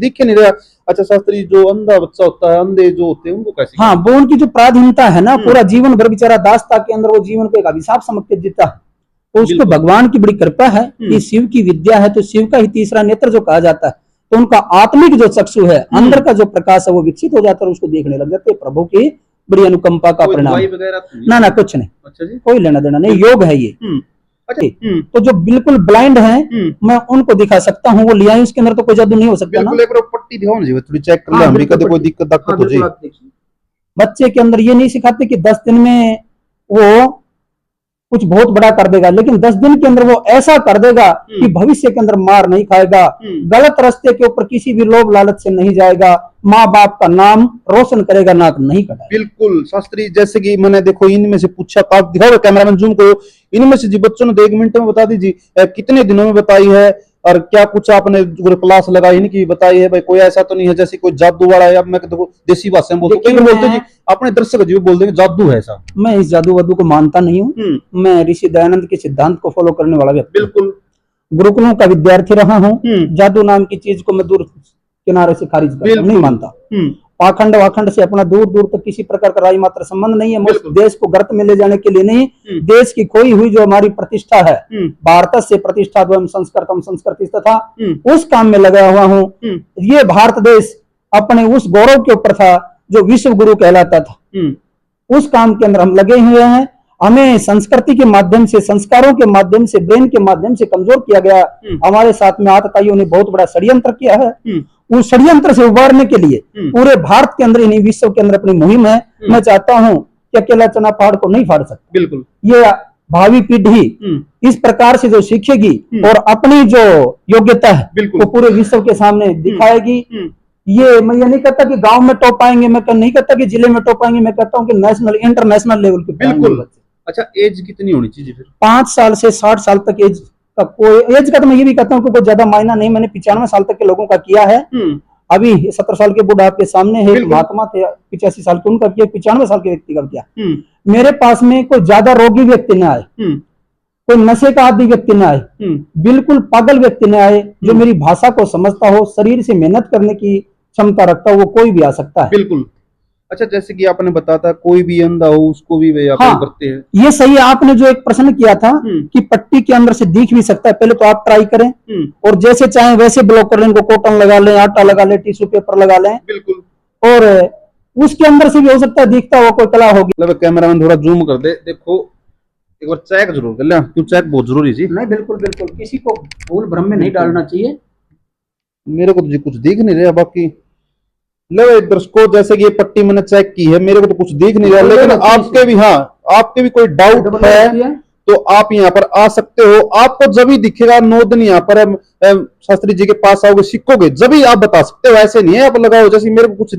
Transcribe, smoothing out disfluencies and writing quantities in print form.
दिख नहीं रहा। अच्छा शास्त्री, जो अंधा बच्चा होता है, अंधे जो होते हैं उनको कैसे? हाँ, वो उनकी जो पराधीनता है ना, पूरा जीवन भर बेचारा दासता के अंदर वो जीवन को एक अभिशाप समझ के जीता है। तो उसको भगवान की बड़ी कृपा है कि शिव की विद्या है, तो शिव का ही तीसरा नेत्र जो कहा जाता है, तो उनका आत्मिक जो चक्षु है, अंदर का जो प्रकाश है वो विकसित हो जाता है और उसको देखने लग जाते हैं। प्रभु की बड़ी अनुकंपा का परिणाम। ना ना कुछ नहीं। अच्छा जी, कोई लेना देना नहीं, योग है ये। अच्छा, तो जो बिल्कुल ब्लाइंड हैं, मैं उनको दिखा सकता हूँ, वो लिया है, उसके अंदर तो कोई जादू नहीं हो सकता ना। बिल्कुल एक बार पट्टी दिखाओ ना जी, थोड़ी चेक कर ले हम भी, कभी कोई दिक्कत हो जाए। बच्चे के अंदर ये नहीं सिखाते कि 10 दिन में वो कुछ बहुत बड़ा कर देगा, लेकिन 10 दिन के अंदर वो ऐसा कर देगा कि भविष्य के अंदर मार नहीं खाएगा, गलत रास्ते के ऊपर किसी भी लोभ लालच से नहीं जाएगा, माँ बाप का नाम रोशन करेगा, नाक नहीं कटाएगा। बिल्कुल शास्त्री, जैसे कि मैंने देखो इनमें से पूछा, आप दिखाओ कैमरामैन जूम को, इनमें से जी बच्चों ने 1 मिनट में बता दीजिए कितने दिनों में बताई है और क्या कुछ आपने क्लास लगाई इनकी बताई है भाई। कोई ऐसा तो नहीं है जैसे कोई जादू वाला है। अब मैं देखो देसी भाषा में बोलते जी, अपने दर्शक जी बोल देंगे जादू है ऐसा। मैं इस जादू वादू को मानता नहीं हूँ। मैं ऋषि दयानंद के सिद्धांत को फॉलो करने वाला व्यक्ति। बिल्कुल, गुरुकुलों का विद्यार्थी रहा हूँ। जादू नाम की चीज को मैं दूर किनारे से खारिज करता हूं, नहीं मानता। पाखंड वाखंड से अपना दूर दूर तक किसी प्रकार का राय मात्र संबंध नहीं है। देश को गर्त में ले जाने के लिए नहीं, देश की खोई हुई जो हमारी प्रतिष्ठा है, भारत से प्रतिष्ठा द्वयम संस्कृतम संस्कृति तथा, उस काम में लगा हुआ हूँ। ये भारत देश अपने उस गौरव के ऊपर था जो विश्व गुरु कहलाता था, उस काम के अंदर हम लगे हुए हैं। हमें संस्कृति के माध्यम से, संस्कारों के माध्यम से, ब्रेन के माध्यम से कमजोर किया गया। हमारे साथ में आतताइयों ने बहुत बड़ा षड्यंत्र किया है। उस षड्यंत्र से उबारने के लिए पूरे भारत के अंदर, नहीं विश्व के अंदर अपनी मुहिम है। मैं चाहता हूं कि अकेला चना पहाड़ को नहीं फाड़ सकता। बिल्कुल, ये भावी पीढ़ी इस प्रकार से जो सीखेगी और अपनी जो योग्यता है वो पूरे विश्व के सामने दिखाएगी। ये मैं ये नहीं कहता कि गांव में टॉप आएंगे, मैं नहीं कहता कि जिले में टॉप आएंगे, मैं कहता हूं कि नेशनल इंटरनेशनल लेवल पे। बिल्कुल। अच्छा, एज कितनी होनी चाहिए फिर? 5 साल से 60 साल तक एज का कोई एज का तो मैं ये भी कहता हूँ कि कोई ज्यादा मायना नहीं। मैंने 95 साल तक के लोगों का किया है। अभी 17 साल के बूढ़ा आपके सामने है, महात्मा थे 85 साल के, उनका किया, 95 साल के व्यक्ति का किया। मेरे पास में कोई ज्यादा रोगी व्यक्ति न आए, कोई नशे का आदि व्यक्ति न आए, बिल्कुल पागल व्यक्ति न आए, जो मेरी भाषा को समझता हो, शरीर से मेहनत करने की क्षमता रखता हो, वो कोई भी आ सकता है। बिल्कुल। अच्छा, जैसे कि आपने बताया कोई भी अंधा हो उसको भी व्यापार करते हैं। ये सही है। आपने जो एक प्रश्न किया था कि पट्टी के अंदर से दिख भी सकता है, पहले तो आप ट्राई करें और जैसे चाहें वैसे ब्लॉक कर लें, इनको कॉटन लगा लें, आटा लगा लें, टिश्यू पेपर लगा लें। बिल्कुल, और उसके अंदर से भी हो सकता है दिखता हो कोई कला होगी। मतलब कैमरामैन थोड़ा जूम कर दे, देखो एक बार चेक जरूर कर ले, क्यों चेक बहुत जरूरी जी। नहीं बिल्कुल बिल्कुल, किसी को भूल भ्रम में नहीं डालना चाहिए। मेरे को तो जी कुछ दिख नहीं रहा, बाकी लो दर्शकों जैसे कि ये पट्टी मैंने चेक की है, मेरे को तो कुछ दिख नहीं रहा, लेकिन आपके भी, हाँ आपके भी कोई डाउट है तो आप यहाँ पर आ सकते हो। आपको जब ही दिखेगा 9 दिन यहाँ पर शास्त्री जी के पास आओगे, सीखोगे, जब ही आप बता सकते हो। ऐसे नहीं है आप लगाओ जैसे मेरे को कुछ